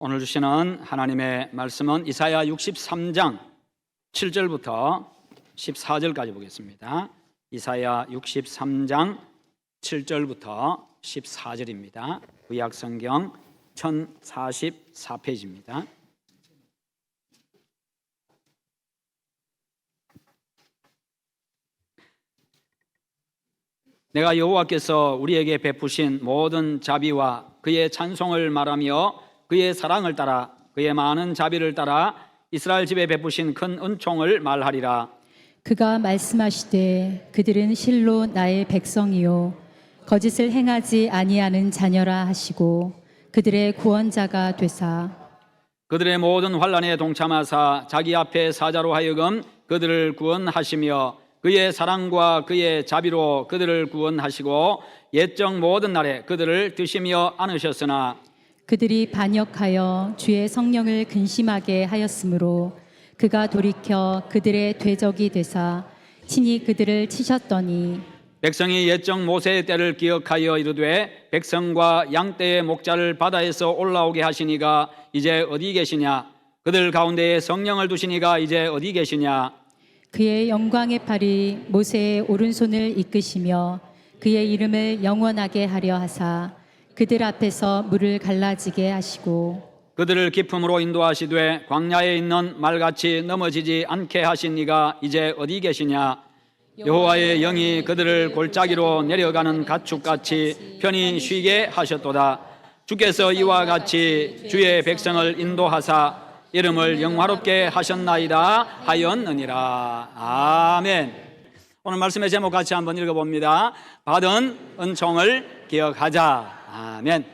오늘 주시는 하나님의 말씀은 이사야 63장 7절부터 14절까지 보겠습니다. 이사야 63장 7절부터 14절입니다. 구약성경 1044페이지입니다. 내가 여호와께서 우리에게 베푸신 모든 자비와 그의 찬송을 말하며 그의 사랑을 따라 그의 많은 자비를 따라 이스라엘 집에 베푸신 큰 은총을 말하리라. 그가 말씀하시되 그들은 실로 나의 백성이요 거짓을 행하지 아니하는 자녀라 하시고 그들의 구원자가 되사 그들의 모든 환난에 동참하사 자기 앞에 사자로 하여금 그들을 구원하시며 그의 사랑과 그의 자비로 그들을 구원하시고 옛적 모든 날에 그들을 드시며 안으셨으나 그들이 반역하여 주의 성령을 근심하게 하였으므로 그가 돌이켜 그들의 대적이 되사 친히 그들을 치셨더니 백성이 옛적 모세의 때를 기억하여 이르되 백성과 양떼의 목자를 바다에서 올라오게 하시니가 이제 어디 계시냐? 그들 가운데에 성령을 두시니가 이제 어디 계시냐? 그의 영광의 팔이 모세의 오른손을 이끄시며 그의 이름을 영원하게 하려 하사 그들 앞에서 물을 갈라지게 하시고 그들을 기품으로 인도하시되 광야에 있는 말같이 넘어지지 않게 하신 이가 이제 어디 계시냐? 여호와의 영이 그들을 골짜기로 내려가는 가축같이 편히 쉬게 하셨도다. 주께서 이와 같이 주의 백성을 인도하사 이름을 영화롭게 하셨나이다 하였느니라. 아멘. 오늘 말씀의 제목 같이 한번 읽어봅니다. 받은 은총을 기억하자. 아멘.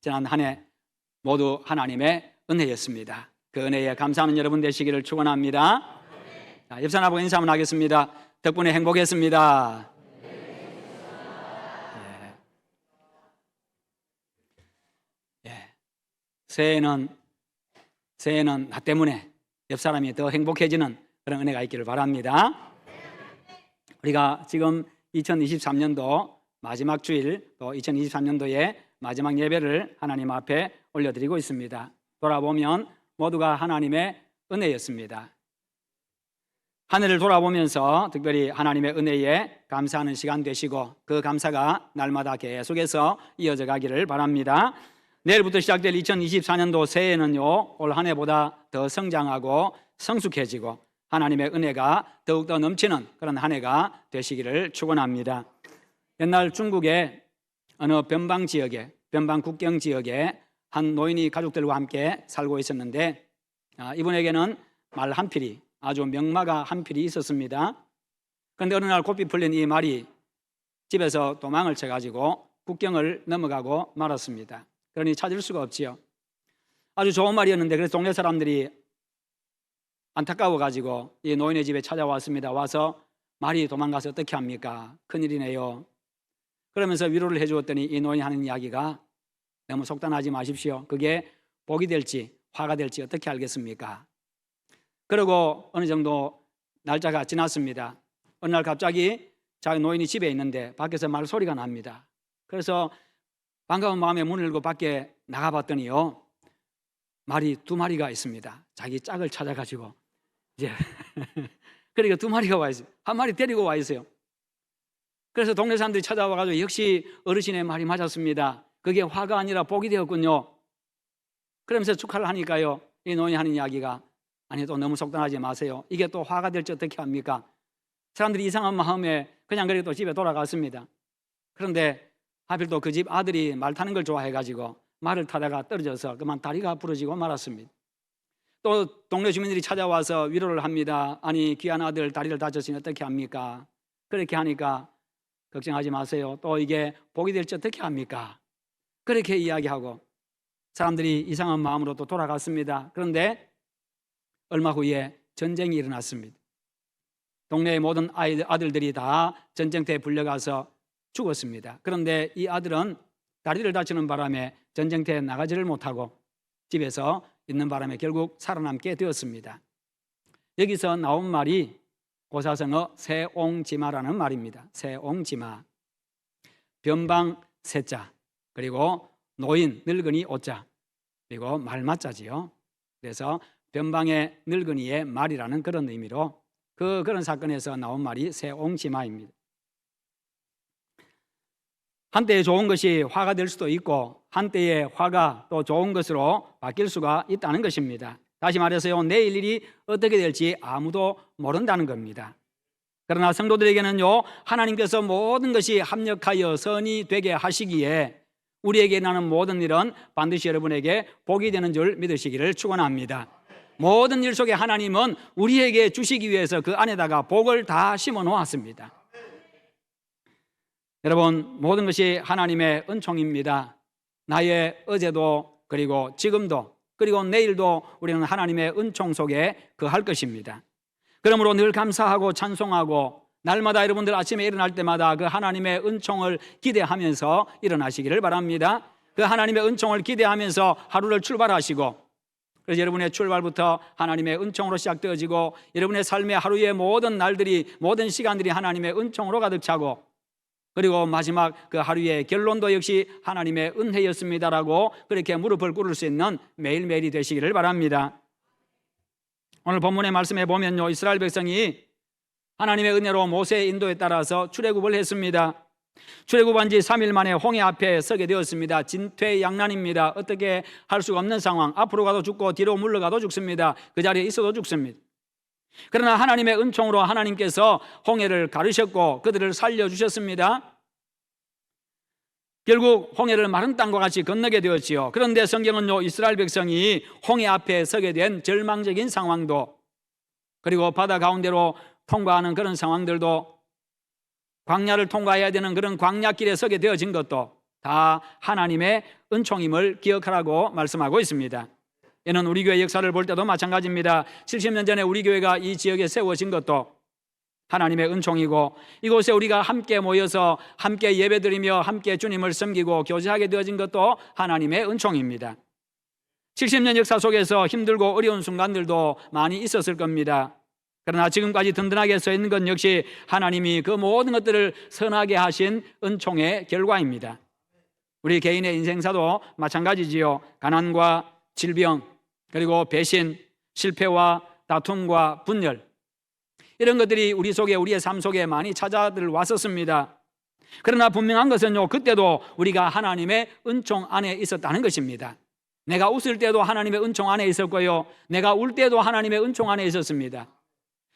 지난 한 해 모두 하나님의 은혜였습니다. 그 은혜에 감사하는 여러분 되시기를 축원합니다. 자, 옆 사람하고 인사 한번 하겠습니다. 덕분에 행복했습니다. 새해는 나 때문에 옆 사람이 더 행복해지는 그런 은혜가 있기를 바랍니다. 우리가 지금 2023년도 마지막 주일, 또 2023년도의 마지막 예배를 하나님 앞에 올려드리고 있습니다. 돌아보면 모두가 하나님의 은혜였습니다. 한 해를 돌아보면서 특별히 하나님의 은혜에 감사하는 시간 되시고 그 감사가 날마다 계속해서 이어져 가기를 바랍니다. 내일부터 시작될 2024년도 새해는요, 올 한 해보다 더 성장하고 성숙해지고 하나님의 은혜가 더욱더 넘치는 그런 한 해가 되시기를 축원합니다. 옛날 중국의 어느 변방 국경 지역에 한 노인이 가족들과 함께 살고 있었는데 이분에게는 말 한 필이, 아주 명마가 한 필이 있었습니다. 그런데 어느 날 고삐 풀린 이 말이 집에서 도망을 쳐가지고 국경을 넘어가고 말았습니다. 그러니 찾을 수가 없지요. 아주 좋은 말이었는데 그래서 동네 사람들이 안타까워가지고 이 노인의 집에 찾아왔습니다. 와서 말이 도망가서 어떻게 합니까? 큰일이네요. 그러면서 위로를 해주었더니 이 노인이 하는 이야기가 너무 속단하지 마십시오. 그게 복이 될지 화가 될지 어떻게 알겠습니까? 그리고 어느 정도 날짜가 지났습니다. 어느 날 갑자기 자기 노인이 집에 있는데 밖에서 말소리가 납니다. 그래서 반가운 마음에 문을 열고 밖에 나가봤더니요, 말이 두 마리가 있습니다. 자기 짝을 찾아가지고 이제 그러니까 두 마리가 와 있어요. 한 마리 데리고 와 있어요. 그래서 동네 사람들이 찾아와가지고 역시 어르신의 말이 맞았습니다. 그게 화가 아니라 복이 되었군요. 그러면서 축하를 하니까요, 이 노인이 하는 이야기가 아니 또 너무 속단하지 마세요. 이게 또 화가 될지 어떻게 합니까? 사람들이 이상한 마음에 그냥 그렇게 또 집에 돌아갔습니다. 그런데 하필 또 그 집 아들이 말 타는 걸 좋아해가지고 말을 타다가 떨어져서 그만 다리가 부러지고 말았습니다. 또 동네 주민들이 찾아와서 위로를 합니다. 아니 귀한 아들 다리를 다쳤으니 어떻게 합니까? 그렇게 하니까 걱정하지 마세요. 또 이게 복이 될지 어떻게 합니까? 그렇게 이야기하고 사람들이 이상한 마음으로 또 돌아갔습니다. 그런데 얼마 후에 전쟁이 일어났습니다. 동네의 모든 아들들이 다 전쟁터에 불려가서 죽었습니다. 그런데 이 아들은 다리를 다치는 바람에 전쟁터에 나가지를 못하고 집에서 있는 바람에 결국 살아남게 되었습니다. 여기서 나온 말이 고사성어 세옹지마라는 말입니다. 세옹지마. 변방 세자 그리고 노인 늙은이 오자. 그리고 말맞자지요. 그래서 변방의 늙은이의 말이라는 그런 의미로 그런 사건에서 나온 말이 새옹치마입니다. 한때에 좋은 것이 화가 될 수도 있고 한때의 화가 또 좋은 것으로 바뀔 수가 있다는 것입니다. 다시 말해서요, 내일 일이 어떻게 될지 아무도 모른다는 겁니다. 그러나 성도들에게는요, 하나님께서 모든 것이 합력하여 선이 되게 하시기에 우리에게 일어나는 모든 일은 반드시 여러분에게 복이 되는 줄 믿으시기를 축원합니다. 모든 일 속에 하나님은 우리에게 주시기 위해서 그 안에다가 복을 다 심어 놓았습니다. 여러분, 모든 것이 하나님의 은총입니다. 나의 어제도 그리고 지금도 그리고 내일도 우리는 하나님의 은총 속에 거할 것입니다. 그러므로 늘 감사하고 찬송하고 날마다 여러분들 아침에 일어날 때마다 그 하나님의 은총을 기대하면서 일어나시기를 바랍니다. 그 하나님의 은총을 기대하면서 하루를 출발하시고, 그래서 여러분의 출발부터 하나님의 은총으로 시작되어지고 여러분의 삶의 하루의 모든 날들이, 모든 시간들이 하나님의 은총으로 가득 차고, 그리고 마지막 그 하루의 결론도 역시 하나님의 은혜였습니다라고 그렇게 무릎을 꿇을 수 있는 매일매일이 되시기를 바랍니다. 오늘 본문의 말씀에 보면요, 이스라엘 백성이 하나님의 은혜로 모세의 인도에 따라서 출애굽을 했습니다. 출애굽한 지 3일 만에 홍해 앞에 서게 되었습니다. 진퇴양난입니다. 어떻게 할 수가 없는 상황. 앞으로 가도 죽고 뒤로 물러가도 죽습니다. 그 자리에 있어도 죽습니다. 그러나 하나님의 은총으로 하나님께서 홍해를 가르셨고 그들을 살려주셨습니다. 결국 홍해를 마른 땅과 같이 건너게 되었지요. 그런데 성경은요, 이스라엘 백성이 홍해 앞에 서게 된 절망적인 상황도, 그리고 바다 가운데로 통과하는 그런 상황들도, 광야를 통과해야 되는 그런 광야길에 서게 되어진 것도 다 하나님의 은총임을 기억하라고 말씀하고 있습니다. 이는 우리 교회 역사를 볼 때도 마찬가지입니다. 70년 전에 우리 교회가 이 지역에 세워진 것도 하나님의 은총이고, 이곳에 우리가 함께 모여서 함께 예배드리며 함께 주님을 섬기고 교제하게 되어진 것도 하나님의 은총입니다. 70년 역사 속에서 힘들고 어려운 순간들도 많이 있었을 겁니다. 그러나 지금까지 든든하게 서 있는 것 역시 하나님이 그 모든 것들을 선하게 하신 은총의 결과입니다. 우리 개인의 인생사도 마찬가지지요. 가난과 질병, 그리고 배신, 실패와 다툼과 분열, 이런 것들이 우리 속에, 우리의 삶 속에 많이 찾아들어왔었습니다. 그러나 분명한 것은요, 그때도 우리가 하나님의 은총 안에 있었다는 것입니다. 내가 웃을 때도 하나님의 은총 안에 있었고요, 내가 울 때도 하나님의 은총 안에 있었습니다.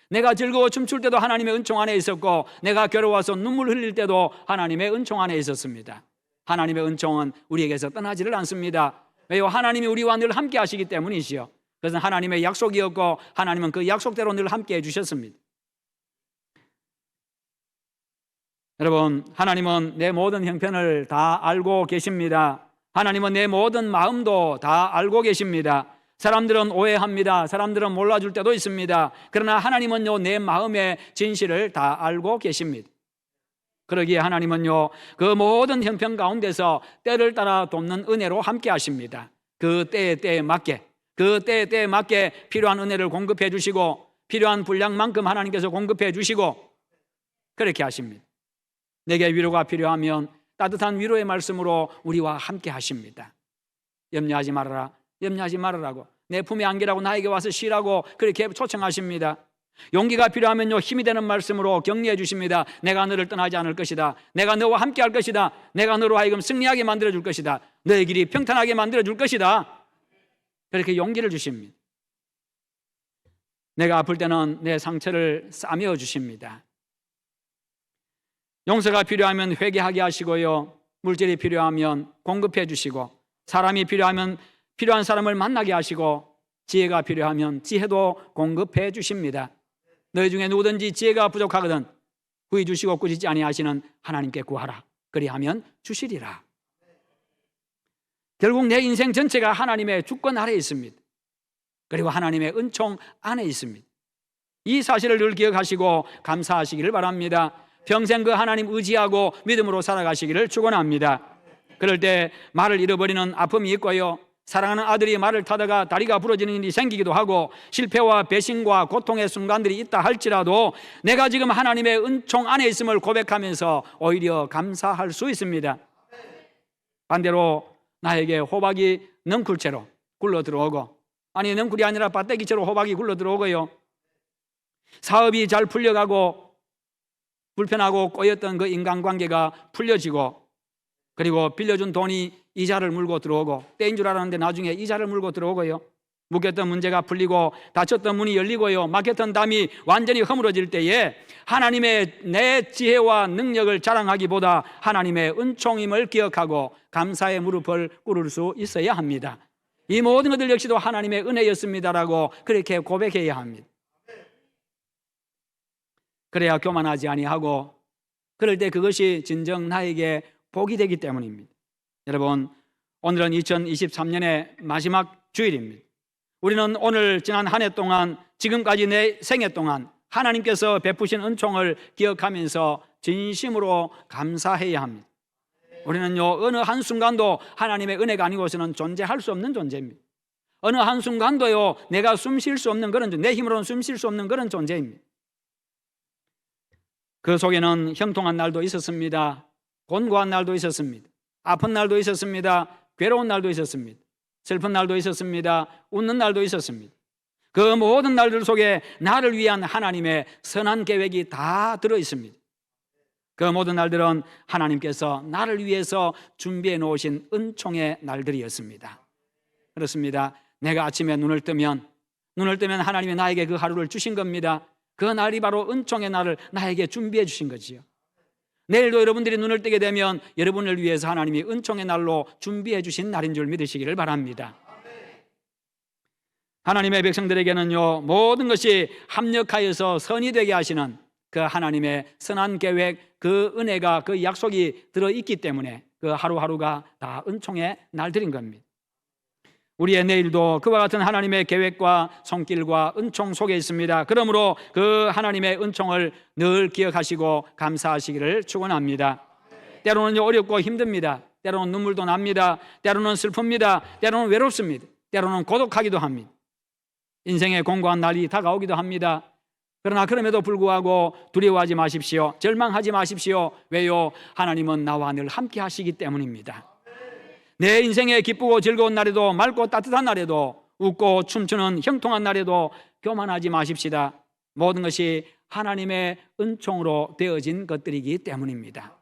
내가 즐거워 춤출 때도 하나님의 은총 안에 있었고, 내가 괴로워서 눈물 흘릴 때도 하나님의 은총 안에 있었습니다. 하나님의 은총은 우리에게서 떠나지를 않습니다. 왜요? 하나님이 우리와 늘 함께 하시기 때문이지요. 그것은 하나님의 약속이었고 하나님은 그 약속대로 늘 함께 해주셨습니다. 여러분, 하나님은 내 모든 형편을 다 알고 계십니다. 하나님은 내 모든 마음도 다 알고 계십니다. 사람들은 오해합니다. 사람들은 몰라줄 때도 있습니다. 그러나 하나님은요, 내 마음의 진실을 다 알고 계십니다. 그러기에 하나님은요, 그 모든 형편 가운데서 때를 따라 돕는 은혜로 함께 하십니다. 그 때에 맞게, 그 때에 맞게 필요한 은혜를 공급해 주시고, 필요한 분량만큼 하나님께서 공급해 주시고, 그렇게 하십니다. 내게 위로가 필요하면 따뜻한 위로의 말씀으로 우리와 함께 하십니다. 염려하지 말아라, 염려하지 말아라고, 내 품에 안기라고, 나에게 와서 쉬라고 그렇게 초청하십니다. 용기가 필요하면요, 힘이 되는 말씀으로 격려해 주십니다. 내가 너를 떠나지 않을 것이다. 내가 너와 함께 할 것이다. 내가 너로 하여금 승리하게 만들어 줄 것이다. 너의 길이 평탄하게 만들어 줄 것이다. 그렇게 용기를 주십니다. 내가 아플 때는 내 상처를 싸매어 주십니다. 용서가 필요하면 회개하게 하시고요, 물질이 필요하면 공급해 주시고, 사람이 필요하면 필요한 사람을 만나게 하시고, 지혜가 필요하면 지혜도 공급해 주십니다. 너희 중에 누구든지 지혜가 부족하거든 구해 주시고 꾸짖지 아니하시는 하나님께 구하라. 그리하면 주시리라. 결국 내 인생 전체가 하나님의 주권 아래에 있습니다. 그리고 하나님의 은총 안에 있습니다. 이 사실을 늘 기억하시고 감사하시기를 바랍니다. 평생 그 하나님 의지하고 믿음으로 살아가시기를 축원합니다. 그럴 때 말을 잃어버리는 아픔이 있고요, 사랑하는 아들이 말을 타다가 다리가 부러지는 일이 생기기도 하고, 실패와 배신과 고통의 순간들이 있다 할지라도 내가 지금 하나님의 은총 안에 있음을 고백하면서 오히려 감사할 수 있습니다. 반대로 나에게 호박이 넝쿨 채로 굴러 들어오고, 아니 넝쿨이 아니라 밭대기처럼 호박이 굴러 들어오고요. 사업이 잘 풀려가고 불편하고 꼬였던 그 인간관계가 풀려지고, 그리고 빌려준 돈이 이자를 물고 들어오고, 때인 줄 알았는데 나중에 이자를 물고 들어오고요. 묶였던 문제가 풀리고 닫혔던 문이 열리고요. 막혔던 담이 완전히 허물어질 때에 하나님의 내 지혜와 능력을 자랑하기보다 하나님의 은총임을 기억하고 감사의 무릎을 꿇을 수 있어야 합니다. 이 모든 것들 역시도 하나님의 은혜였습니다라고 그렇게 고백해야 합니다. 그래야 교만하지 아니하고, 그럴 때 그것이 진정 나에게 복이 되기 때문입니다. 여러분, 오늘은 2023년의 마지막 주일입니다. 우리는 오늘 지난 한 해 동안, 지금까지 내 생애 동안 하나님께서 베푸신 은총을 기억하면서 진심으로 감사해야 합니다. 우리는요, 어느 한순간도 하나님의 은혜가 아니고서는 존재할 수 없는 존재입니다. 어느 한순간도요, 내가 숨 쉴 수 없는 그런 존재, 내 힘으로는 숨 쉴 수 없는 그런 존재입니다. 그 속에는 형통한 날도 있었습니다. 곤고한 날도 있었습니다. 아픈 날도 있었습니다. 괴로운 날도 있었습니다. 슬픈 날도 있었습니다. 웃는 날도 있었습니다. 그 모든 날들 속에 나를 위한 하나님의 선한 계획이 다 들어 있습니다. 그 모든 날들은 하나님께서 나를 위해서 준비해 놓으신 은총의 날들이었습니다. 그렇습니다. 내가 아침에 눈을 뜨면 하나님이 나에게 그 하루를 주신 겁니다. 그 날이 바로 은총의 날을 나에게 준비해 주신 거지요. 내일도 여러분들이 눈을 뜨게 되면 여러분을 위해서 하나님이 은총의 날로 준비해 주신 날인 줄 믿으시기를 바랍니다. 하나님의 백성들에게는요, 모든 것이 합력하여서 선이 되게 하시는 그 하나님의 선한 계획, 그 은혜가, 그 약속이 들어있기 때문에 그 하루하루가 다 은총의 날들인 겁니다. 우리의 내일도 그와 같은 하나님의 계획과 손길과 은총 속에 있습니다. 그러므로 그 하나님의 은총을 늘 기억하시고 감사하시기를 축원합니다. 때로는 어렵고 힘듭니다. 때로는 눈물도 납니다. 때로는 슬픕니다. 때로는 외롭습니다. 때로는 고독하기도 합니다. 인생의 공고한 날이 다가오기도 합니다. 그러나 그럼에도 불구하고 두려워하지 마십시오. 절망하지 마십시오. 왜요? 하나님은 나와 늘 함께 하시기 때문입니다. 내 인생의 기쁘고 즐거운 날에도, 맑고 따뜻한 날에도, 웃고 춤추는 형통한 날에도 교만하지 마십시다. 모든 것이 하나님의 은총으로 되어진 것들이기 때문입니다.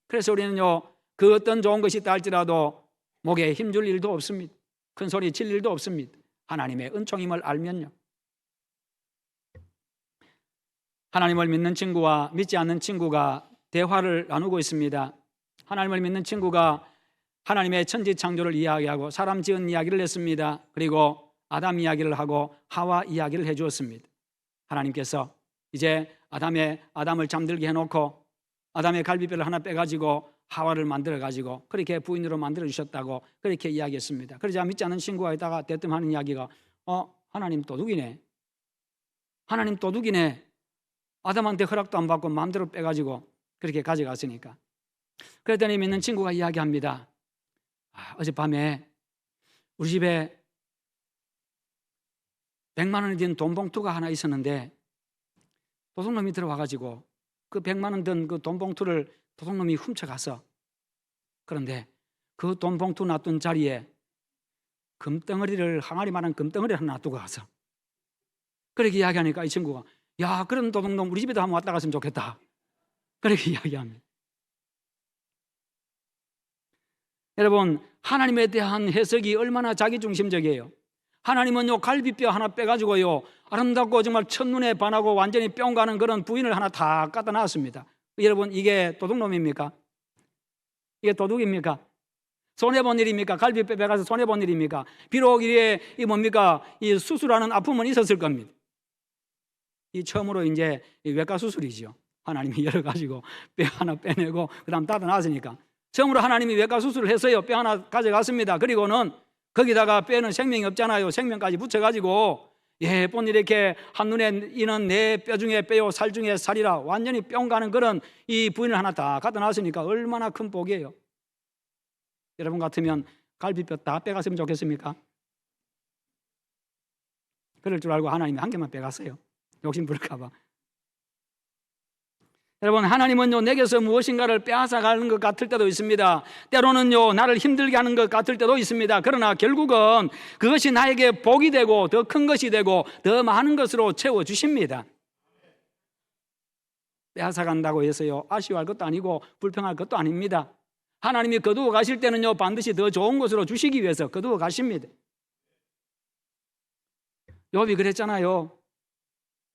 그래서 우리는요, 그 어떤 좋은 것이 있다 할지라도 목에 힘줄 일도 없습니다. 큰 소리 칠 일도 없습니다. 하나님의 은총임을 알면요. 하나님을 믿는 친구와 믿지 않는 친구가 대화를 나누고 있습니다. 하나님을 믿는 친구가 하나님의 천지 창조를 이야기하고 사람 지은 이야기를 했습니다. 그리고 아담 이야기를 하고 하와 이야기를 해주었습니다. 하나님께서 이제 아담을 잠들게 해놓고 아담의 갈비뼈를 하나 빼가지고 하와를 만들어가지고 그렇게 부인으로 만들어주셨다고 그렇게 이야기했습니다. 그러자 믿지 않는 친구가 있다가 대뜸 하는 이야기가 하나님 도둑이네. 하나님 도둑이네. 아담한테 허락도 안 받고 마음대로 빼가지고 그렇게 가져갔으니까. 그랬더니 믿는 친구가 이야기합니다. 어젯밤에 우리 집에 100만 원이 든 돈 봉투가 하나 있었는데 도둑놈이 들어와가지고 그 100만 원 든 그 돈 봉투를 도둑놈이 훔쳐갔어. 그런데 그 돈 봉투 놔둔 자리에 항아리만한 금덩어리를 하나 놔두고 갔어. 그렇게 이야기하니까 이 친구가 야, 그런 도둑놈 우리 집에도 한번 왔다 갔으면 좋겠다. 그렇게 이야기합니다. 여러분, 하나님에 대한 해석이 얼마나 자기중심적이에요. 하나님은요, 갈비뼈 하나 빼가지고요, 아름답고 정말 첫눈에 반하고 완전히 뿅 가는 그런 부인을 하나 다 갖다 놨습니다. 여러분, 이게 도둑놈입니까? 이게 도둑입니까? 손해본 일입니까? 갈비뼈 빼가서 손해본 일입니까? 비록 이게 뭡니까? 이 수술하는 아픔은 있었을 겁니다. 이 처음으로 이제 외과 수술이죠. 하나님이 열어가지고 뼈 하나 빼내고 그 다음 닫아 놨으니까 처음으로 하나님이 외과 수술을 했어요. 뼈 하나 가져갔습니다. 그리고는 거기다가 뼈는 생명이 없잖아요. 생명까지 붙여가지고 예쁜 이렇게 한눈에 이는 내 뼈 중에 뼈요 살 중에 살이라 완전히 뿅 가는 그런 이 부인을 하나 다 갖다 놨으니까 얼마나 큰 복이에요. 여러분 같으면 갈비뼈 다 빼갔으면 좋겠습니까? 그럴 줄 알고 하나님이 한 개만 빼갔어요. 욕심 부릴까 봐. 여러분, 하나님은요 내게서 무엇인가를 빼앗아가는 것 같을 때도 있습니다. 때로는요 나를 힘들게 하는 것 같을 때도 있습니다. 그러나 결국은 그것이 나에게 복이 되고 더 큰 것이 되고 더 많은 것으로 채워주십니다. 빼앗아간다고 해서요 아쉬워할 것도 아니고 불평할 것도 아닙니다. 하나님이 거두어 가실 때는요 반드시 더 좋은 것으로 주시기 위해서 거두어 가십니다. 욥이 그랬잖아요.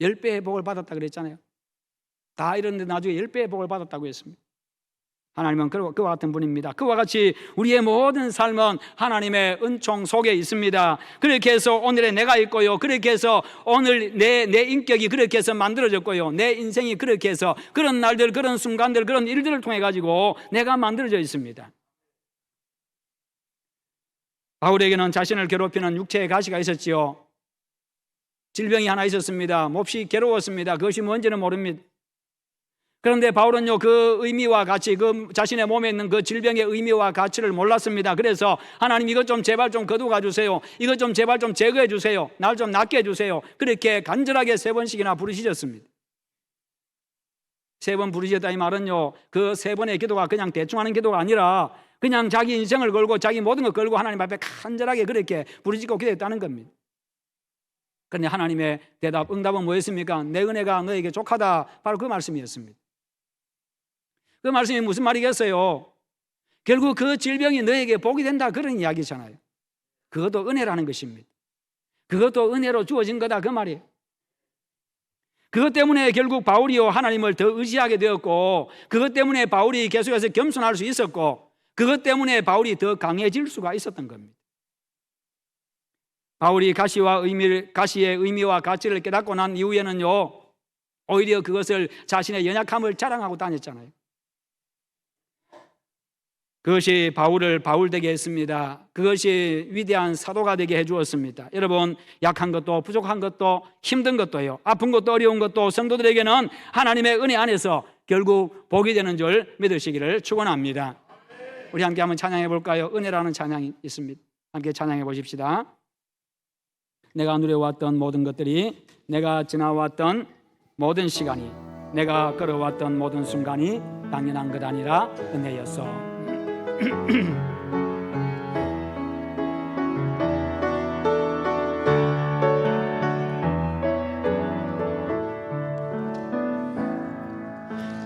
10배의 복을 받았다 그랬잖아요. 다 이런데 나중에 10배의 복을 받았다고 했습니다. 하나님은 그와 같은 분입니다. 그와 같이 우리의 모든 삶은 하나님의 은총 속에 있습니다. 그렇게 해서 오늘의 내가 있고요, 그렇게 해서 오늘 내 인격이 그렇게 해서 만들어졌고요, 내 인생이 그렇게 해서 그런 날들, 그런 순간들, 그런 일들을 통해 가지고 내가 만들어져 있습니다. 바울에게는 자신을 괴롭히는 육체의 가시가 있었지요. 질병이 하나 있었습니다. 몹시 괴로웠습니다. 그것이 뭔지는 모릅니다. 그런데 바울은요 그 의미와 가치, 그 자신의 몸에 있는 그 질병의 의미와 가치를 몰랐습니다. 그래서 하나님 이것 좀 제발 좀 거두어 주세요. 이것 좀 제발 좀 제거해 주세요. 날 좀 낫게 해주세요. 그렇게 간절하게 3번씩이나 부르짖었습니다. 3번 부르짖었다 이 말은요 그 3번의 기도가 그냥 대충 하는 기도가 아니라 그냥 자기 인생을 걸고 자기 모든 걸 걸고 하나님 앞에 간절하게 그렇게 부르짖고 기도했다는 겁니다. 그런데 하나님의 대답, 응답은 뭐였습니까? 내 은혜가 너에게 족하다. 바로 그 말씀이었습니다. 그 말씀이 무슨 말이겠어요? 결국 그 질병이 너에게 복이 된다 그런 이야기잖아요. 그것도 은혜라는 것입니다. 그것도 은혜로 주어진 거다 그 말이에요. 그것 때문에 결국 바울이요 하나님을 더 의지하게 되었고, 그것 때문에 바울이 계속해서 겸손할 수 있었고, 그것 때문에 바울이 더 강해질 수가 있었던 겁니다. 바울이 가시의 의미와 가치를 깨닫고 난 이후에는요 오히려 그것을 자신의 연약함을 자랑하고 다녔잖아요. 그것이 바울을 바울되게 했습니다. 그것이 위대한 사도가 되게 해주었습니다. 여러분, 약한 것도 부족한 것도 힘든 것도요, 아픈 것도 어려운 것도 성도들에게는 하나님의 은혜 안에서 결국 복이 되는 줄 믿으시기를 축원합니다. 우리 함께 한번 찬양해 볼까요? 은혜라는 찬양이 있습니다. 함께 찬양해 보십시다. 내가 누려왔던 모든 것들이, 내가 지나왔던 모든 시간이, 내가 걸어왔던 모든 순간이 당연한 것 아니라 은혜였어.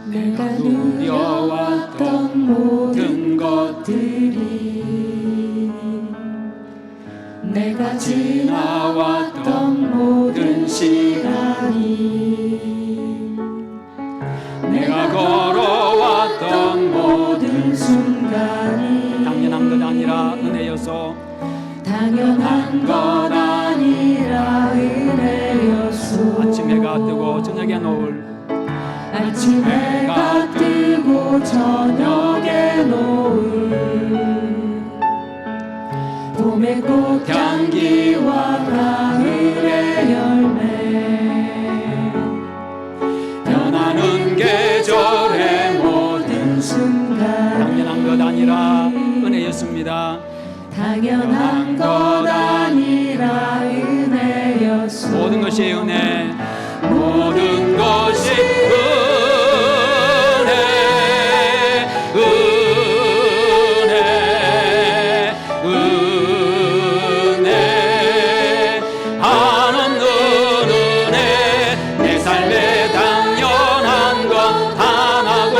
내가 누려왔던 모든 것들이, 내가 지나왔던 모든 시간이, 내가 걸어왔던 모든 순간이 당연한 것 아니라 은혜였어. 당연한 것 아니라 은혜였소. 아침 해가 뜨고 저녁에 노을, 아침 해가 뜨고 저녁에 노을, 봄의 꽃 향기와 가을의 열매, 변하는 계절의 모든 순간 당연한 것 아니라 은혜였습니다. 당연한 것 아니라 은혜였소. 모든 것이 은혜, 모든 것이 은혜, 한없는 은혜. 내 삶에 당연한 것 하나도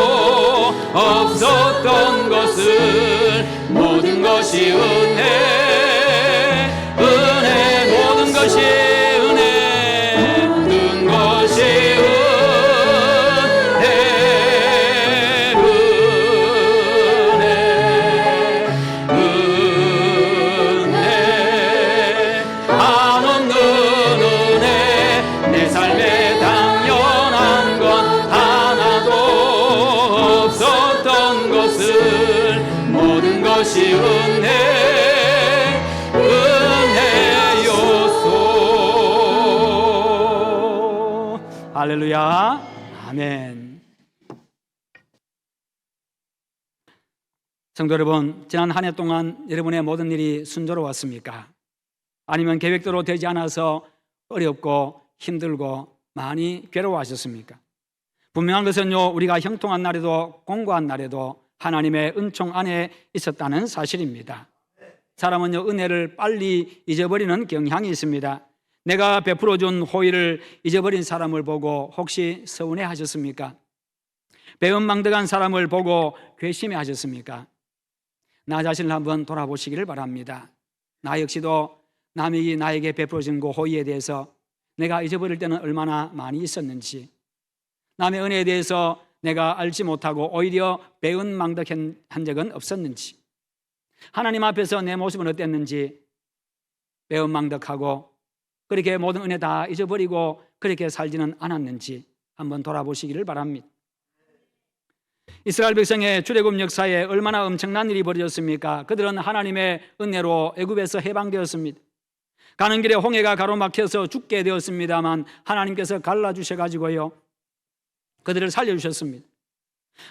없었던 것을, 모든 것이 은혜, 은혜, 모든 것이 은혜, 모든 것이 은혜, 은혜, 한없는 은혜. 내 삶에 당연한 것 하나도 없었던 것을, 모든 것이 은혜, 은혜요소. 할렐루야, 아멘. 성도 여러분, 지난 한 해 동안 여러분의 모든 일이 순조로웠습니까? 아니면 계획대로 되지 않아서 어렵고 힘들고 많이 괴로워하셨습니까? 분명한 것은요, 우리가 형통한 날에도 공고한 날에도 하나님의 은총 안에 있었다는 사실입니다. 사람은요, 은혜를 빨리 잊어버리는 경향이 있습니다. 내가 베풀어준 호의를 잊어버린 사람을 보고 혹시 서운해 하셨습니까? 배은망덕한 사람을 보고 괘씸해 하셨습니까? 나 자신을 한번 돌아보시기를 바랍니다. 나 역시도 남이 나에게 베풀어준 그 호의에 대해서 내가 잊어버릴 때는 얼마나 많이 있었는지, 남의 은혜에 대해서 내가 알지 못하고 오히려 배은망덕한 적은 없었는지, 하나님 앞에서 내 모습은 어땠는지, 배은망덕하고 그렇게 모든 은혜 다 잊어버리고 그렇게 살지는 않았는지 한번 돌아보시기를 바랍니다. 이스라엘 백성의 출애굽 역사에 얼마나 엄청난 일이 벌어졌습니까? 그들은 하나님의 은혜로 애굽에서 해방되었습니다. 가는 길에 홍해가 가로막혀서 죽게 되었습니다만 하나님께서 갈라주셔가지고요, 그들을 살려주셨습니다.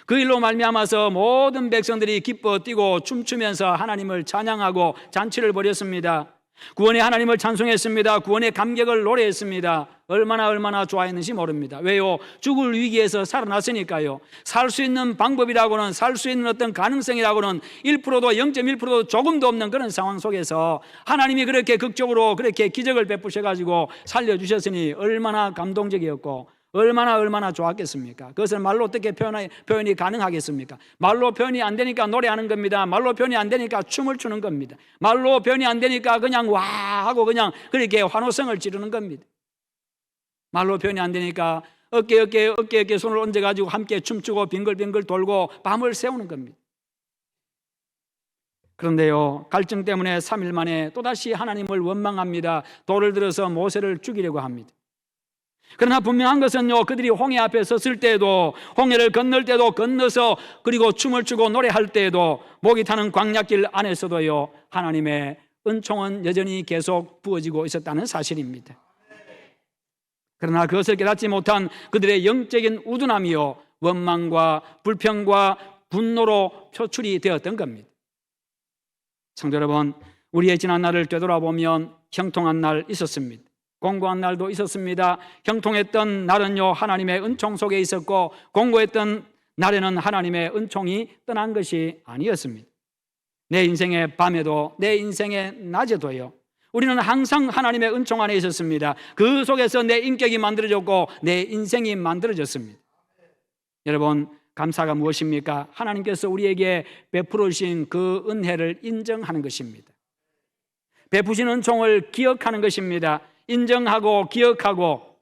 그 일로 말미암아서 모든 백성들이 기뻐 뛰고 춤추면서 하나님을 찬양하고 잔치를 벌였습니다. 구원의 하나님을 찬송했습니다. 구원의 감격을 노래했습니다. 얼마나 좋아했는지 모릅니다. 왜요? 죽을 위기에서 살아났으니까요. 살 수 있는 방법이라고는, 살 수 있는 어떤 가능성이라고는 1%도 0.1%도 조금도 없는 그런 상황 속에서 하나님이 그렇게 극적으로 그렇게 기적을 베푸셔가지고 살려주셨으니 얼마나 감동적이었고 얼마나 좋았겠습니까? 그것을 말로 어떻게 표현이 가능하겠습니까? 말로 표현이 안 되니까 노래하는 겁니다. 말로 표현이 안 되니까 춤을 추는 겁니다. 말로 표현이 안 되니까 그냥 와 하고 그냥 그렇게 환호성을 지르는 겁니다. 말로 표현이 안 되니까 어깨에 손을 얹어가지고 함께 춤추고 빙글빙글 돌고 밤을 새우는 겁니다. 그런데요, 갈증 때문에 3일 만에 또다시 하나님을 원망합니다. 돌을 들어서 모세를 죽이려고 합니다. 그러나 분명한 것은요, 그들이 홍해 앞에 섰을 때에도, 홍해를 건널 때도, 건너서 그리고 춤을 추고 노래할 때에도, 목이 타는 광야길 안에서도요, 하나님의 은총은 여전히 계속 부어지고 있었다는 사실입니다. 그러나 그것을 깨닫지 못한 그들의 영적인 우둔함이요, 원망과 불평과 분노로 표출이 되었던 겁니다. 성도 여러분, 우리의 지난 날을 되돌아보면 형통한 날 있었습니다. 공고한 날도 있었습니다. 형통했던 날은요, 하나님의 은총 속에 있었고, 공고했던 날에는 하나님의 은총이 떠난 것이 아니었습니다. 내 인생의 밤에도, 내 인생의 낮에도요, 우리는 항상 하나님의 은총 안에 있었습니다. 그 속에서 내 인격이 만들어졌고 내 인생이 만들어졌습니다. 여러분, 감사가 무엇입니까? 하나님께서 우리에게 베풀어 주신 그 은혜를 인정하는 것입니다. 베푸신 은총을 기억하는 것입니다. 인정하고 기억하고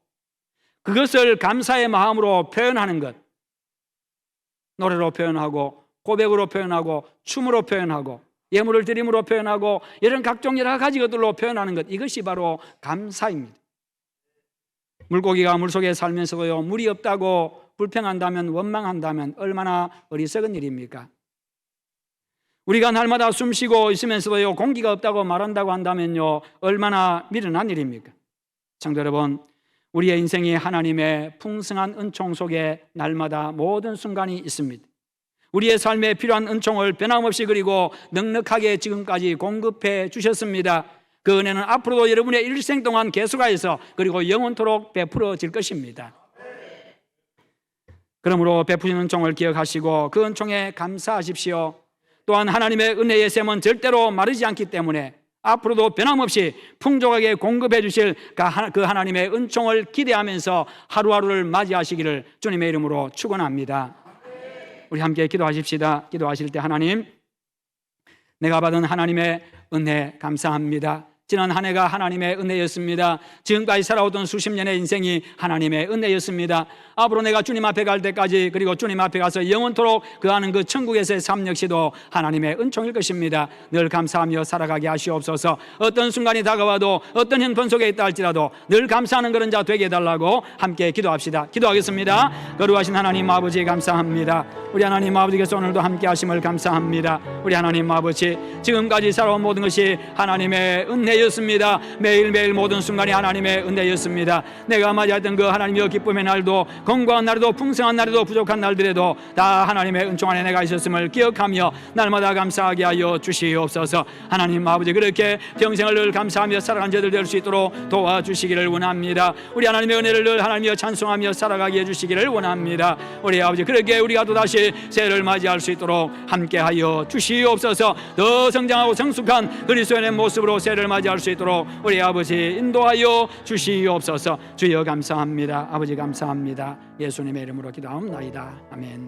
그것을 감사의 마음으로 표현하는 것, 노래로 표현하고 고백으로 표현하고 춤으로 표현하고 예물을 드림으로 표현하고 이런 각종 여러 가지 것들로 표현하는 것, 이것이 바로 감사입니다. 물고기가 물속에 살면서도요, 물이 없다고 불평한다면, 원망한다면 얼마나 어리석은 일입니까? 우리가 날마다 숨 쉬고 있으면서도요, 공기가 없다고 말한다고 한다면요, 얼마나 미련한 일입니까? 성도 여러분, 우리의 인생이 하나님의 풍성한 은총 속에 날마다 모든 순간이 있습니다. 우리의 삶에 필요한 은총을 변함없이 그리고 넉넉하게 지금까지 공급해 주셨습니다. 그 은혜는 앞으로도 여러분의 일생 동안 계속하여서 그리고 영원토록 베풀어질 것입니다. 그러므로 베푸신 은총을 기억하시고 그 은총에 감사하십시오. 또한 하나님의 은혜의 샘은 절대로 마르지 않기 때문에 앞으로도 변함없이 풍족하게 공급해 주실 그 하나님의 은총을 기대하면서 하루하루를 맞이하시기를 주님의 이름으로 축원합니다. 우리 함께 기도하십시다. 기도하실 때 하나님, 내가 받은 하나님의 은혜 감사합니다. 지난 한 해가 하나님의 은혜였습니다. 지금까지 살아오던 수십 년의 인생이 하나님의 은혜였습니다. 앞으로 내가 주님 앞에 갈 때까지, 그리고 주님 앞에 가서 영원토록 그하는 그 천국에서의 삶 역시도 하나님의 은총일 것입니다. 늘 감사하며 살아가게 하시옵소서. 어떤 순간이 다가와도 어떤 형편 속에 있다 할지라도 늘 감사하는 그런 자 되게 해달라고 함께 기도합시다. 기도하겠습니다. 거룩하신 하나님 아버지 감사합니다. 우리 하나님 아버지께서 오늘도 함께 하심을 감사합니다. 우리 하나님 아버지, 지금까지 살아온 모든 것이 하나님의 은혜 은혜였습니다. 매일매일 모든 순간이 하나님의 은혜였습니다. 내가 맞이했던 그 하나님의 기쁨의 날도, 건강한 날도, 풍성한 날도, 부족한 날들에도 다 하나님의 은총 안에 내가 있었음을 기억하며 날마다 감사하게 하여 주시옵소서. 하나님 아버지, 그렇게 평생을 늘 감사하며 살아간 저들 될 수 있도록 도와주시기를 원합니다. 우리 하나님의 은혜를 늘 하나님여 찬송하며 살아가게 해주시기를 원합니다. 우리 아버지, 그렇게 우리가 또다시 새해를 맞이할 수 있도록 함께하여 주시옵소서. 더 성장하고 성숙한 그리스도인의 모습으로 새해를 맞이할 수 있도록 우리 아버지 인도하여 주시옵소서. 주여 감사합니다. 아버지 감사합니다. 예수님의 이름으로 기도하옵나이다. 아멘.